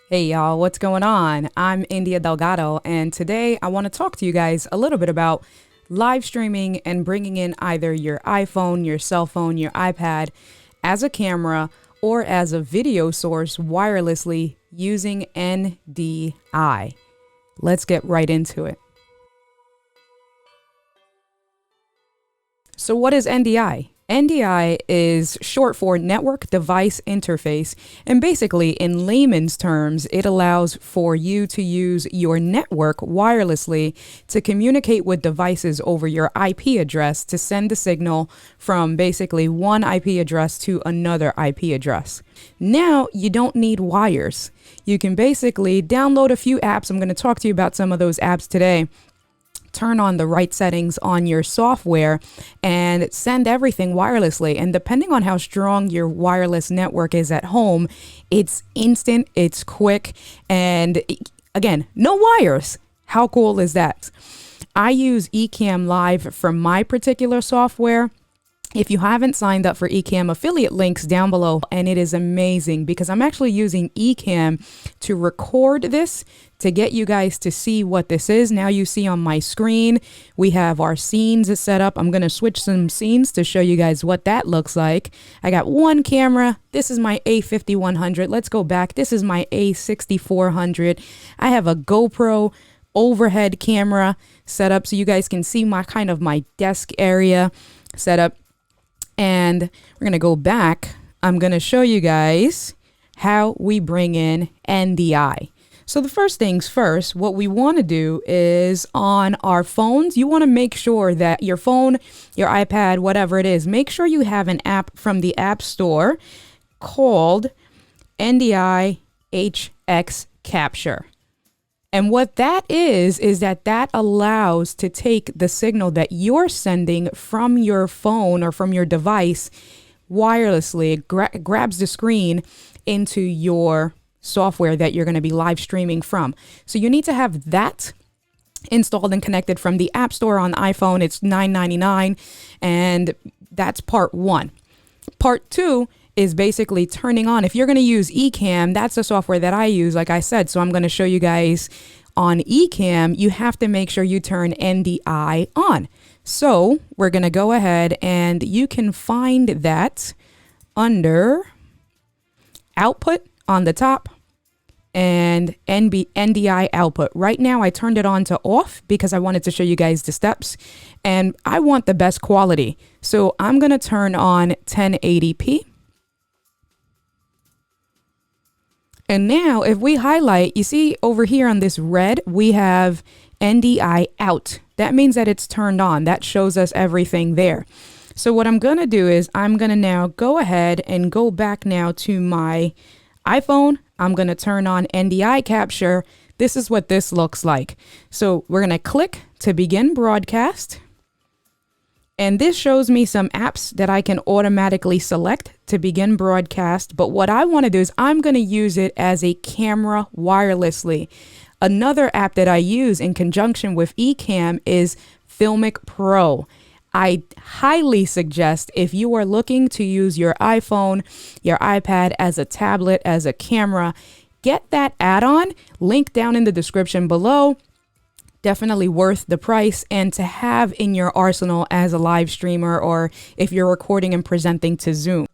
Hey y'all, what's going on? I'm India Delgado, and today I want to talk to you guys a little bit about live streaming and bringing in either your iPhone, your cell phone, your iPad as a camera or as a video source wirelessly using NDI. Let's get right into it. So what is NDI? NDI is short for Network Device Interface, and basically, in layman's terms, it allows for you to use your network wirelessly to communicate with devices over your IP address to send the signal from basically one IP address to another IP address. Now, you don't need wires. You can basically download a few apps. I'm going to talk to you about some of those apps today. Turn on the right settings on your software and send everything wirelessly. And depending on how strong your wireless network is at home, it's instant, it's quick, and again, no wires. How cool is that? I use EcammLive for my particular software. If you haven't signed up for Ecamm, affiliate links down below, and it is amazing because I'm actually using Ecamm to record this to get you guys to see what this is. Now you see on my screen, we have our scenes set up. I'm going to switch some scenes to show you guys what that looks like. I got one camera. This is my A5100. Let's go back. This is my A6400. I have a GoPro overhead camera set up so you guys can see my my desk area set up. And we're going to go back. I'm going to show you guys how we bring in NDI. So the first things first, what we want to do is on our phones, you want to make sure that your phone, your iPad, whatever it is, make sure you have an app from the App Store called NDI HX Capture. And what that is that allows to take the signal that you're sending from your phone or from your device wirelessly. It grabs the screen into your software that you're going to be live streaming from. So you need to have that installed and connected from the App Store on iPhone. It's $9.99, and that's part one. Part two is basically turning on. If you're going to use Ecamm, that's the software that I use, like I said. So I'm going to show you guys on Ecamm, you have to make sure you turn NDI on. So we're going to go ahead and you can find that under Output on the top and NDI output. Right now I turned it on to off because I wanted to show you guys the steps and I want the best quality. So I'm going to turn on 1080p. And now if we highlight, you see over here on this red, we have NDI out. That means that it's turned on. That shows us everything there. So what I'm going to do is I'm going to now go ahead and go back now to my iPhone. I'm going to turn on NDI Capture. This is what this looks like. So we're going to click to begin broadcast. And this shows me some apps that I can automatically select to begin broadcast. But what I want to do is I'm going to use it as a camera wirelessly. Another app that I use in conjunction with Ecamm is Filmic Pro. I highly suggest if you are looking to use your iPhone, your iPad as a tablet, as a camera, get that add-on. Link down in the description below. Definitely worth the price and to have in your arsenal as a live streamer or if you're recording and presenting to Zoom.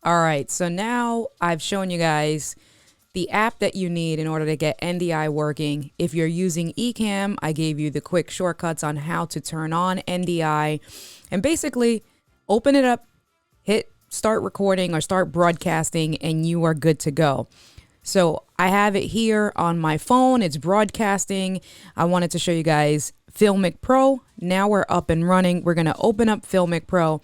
All right, so now I've shown you guys the app that you need in order to get NDI working. If you're using Ecamm, I gave you the quick shortcuts on how to turn on NDI and basically open it up, hit start recording or start broadcasting, and you are good to go. So I have it here on my phone. It's broadcasting. I wanted to show you guys Filmic Pro. Now we're up and running. We're going to open up Filmic Pro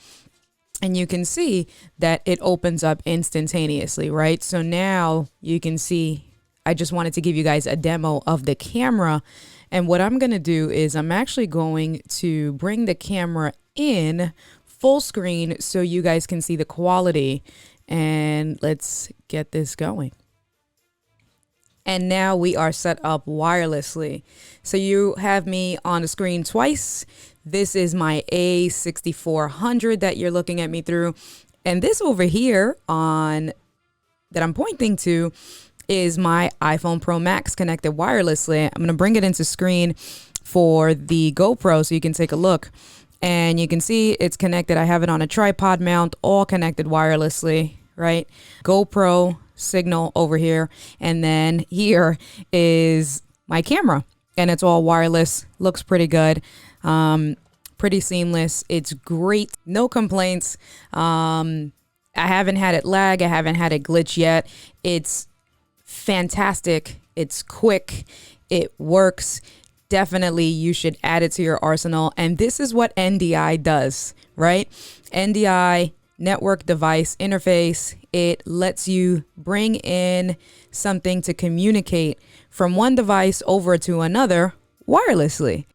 and you can see that it opens up instantaneously, right? So now you can see, I just wanted to give you guys a demo of the camera. And what I'm going to do is I'm actually going to bring the camera in full screen so you guys can see the quality. And let's get this going. And now we are set up wirelessly. So you have me on the screen twice. This is my A6400 that you're looking at me through. And this over here on that I'm pointing to is my iPhone Pro Max connected wirelessly. I'm going to bring it into screen for the GoPro so you can take a look. And you can see it's connected. I have it on a tripod mount, all connected wirelessly, right? GoPro signal over here. And then here is my camera. And it's all wireless. Looks pretty good. Pretty seamless. It's great. No complaints. I haven't had it lag. I haven't had it glitch yet. It's fantastic. It's quick. It works. Definitely you should add it to your arsenal. And this is what NDI does, right? NDI, network device interface. It lets you bring in something to communicate from one device over to another wirelessly.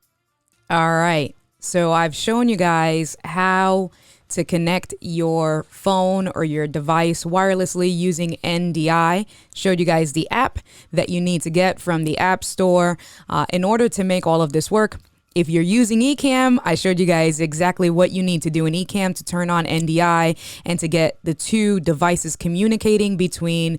All right. So I've shown you guys how to connect your phone or your device wirelessly using NDI. Showed you guys the app that you need to get from the App Store in order to make all of this work. If you're using Ecamm, I showed you guys exactly what you need to do in Ecamm to turn on NDI and to get the two devices communicating between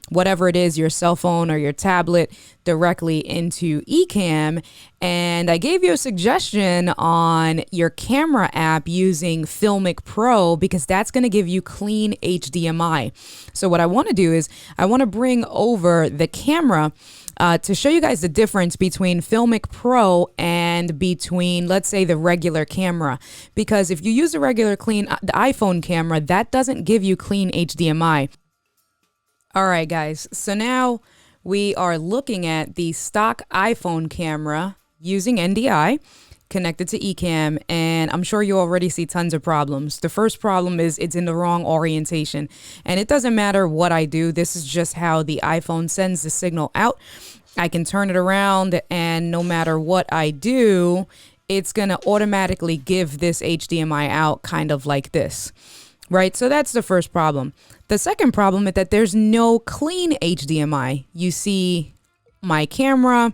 whatever it is, your cell phone or your tablet, directly into Ecamm. And I gave you a suggestion on your camera app using Filmic Pro because that's going to give you clean HDMI. So what I want to do is I want to bring over the camera to show you guys the difference between Filmic Pro and between, let's say, the regular camera. Because if you use the regular the iPhone camera, that doesn't give you clean HDMI. All right, guys. So now we are looking at the stock iPhone camera using NDI connected to Ecamm, and I'm sure you already see tons of problems. The first problem is it's in the wrong orientation, and it doesn't matter what I do. This is just how the iPhone sends the signal out. I can turn it around, and no matter what I do, it's going to automatically give this HDMI out kind of like this. Right, so that's the first problem. The second problem is that there's no clean HDMI. You see my camera,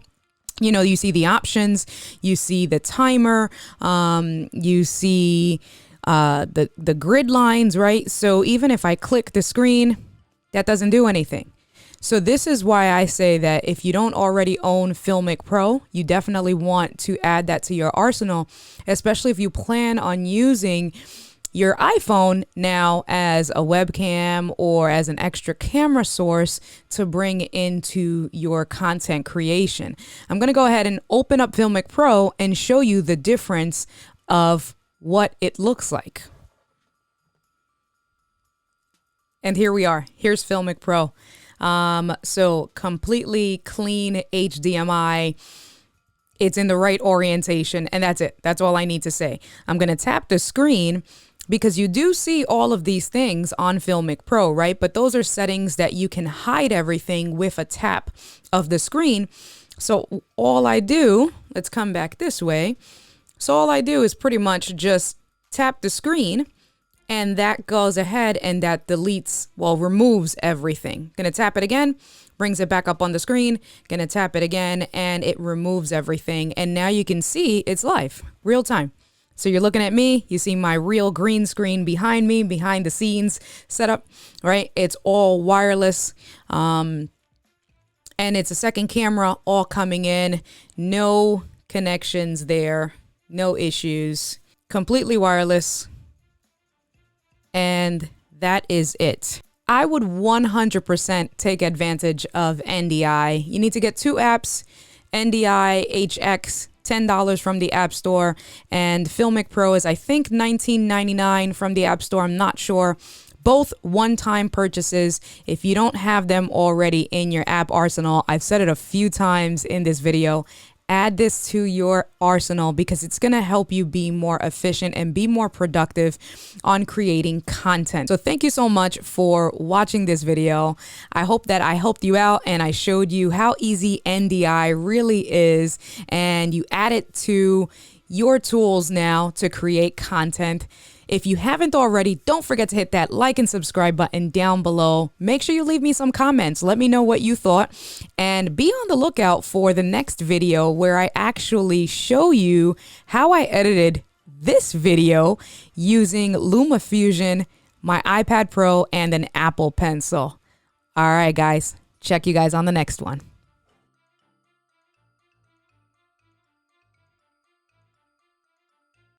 you see the options, you see the timer, you see the grid lines, right? So even if I click the screen, that doesn't do anything. So this is why I say that if you don't already own Filmic Pro, you definitely want to add that to your arsenal, especially if you plan on using your iPhone now as a webcam or as an extra camera source to bring into your content creation. I'm going to go ahead and open up Filmic Pro and show you the difference of what it looks like. And here we are. Here's Filmic Pro. So completely clean HDMI. It's in the right orientation, and that's it. That's all I need to say. I'm going to tap the screen because you do see all of these things on Filmic Pro, right? But those are settings that you can hide everything with a tap of the screen. So all I do, let's come back this way. So all I do is pretty much just tap the screen, and that goes ahead and that deletes, removes everything. Gonna tap it again, brings it back up on the screen. Gonna tap it again, and it removes everything. And now you can see it's live, real time. So you're looking at me, you see my real green screen behind me, behind the scenes setup, right? It's all wireless. And it's a second camera all coming in. No connections there, no issues, completely wireless. And that is it. I would 100% take advantage of NDI. You need to get two apps, NDI HX, $10 from the App Store, and Filmic Pro is, I think, $19.99 from the App Store. I'm not sure. Both one-time purchases. If you don't have them already in your app arsenal, I've said it a few times in this video, add this to your arsenal because it's going to help you be more efficient and be more productive on creating content. So thank you so much for watching this video. I hope that I helped you out and I showed you how easy NDI really is, and you add it to your tools now to create content. If you haven't already, don't forget to hit that like and subscribe button down below. Make sure you leave me some comments. Let me know what you thought, and be on the lookout for the next video where I actually show you how I edited this video using LumaFusion, my iPad Pro, and an Apple Pencil. All right, guys, Check you guys on the next one.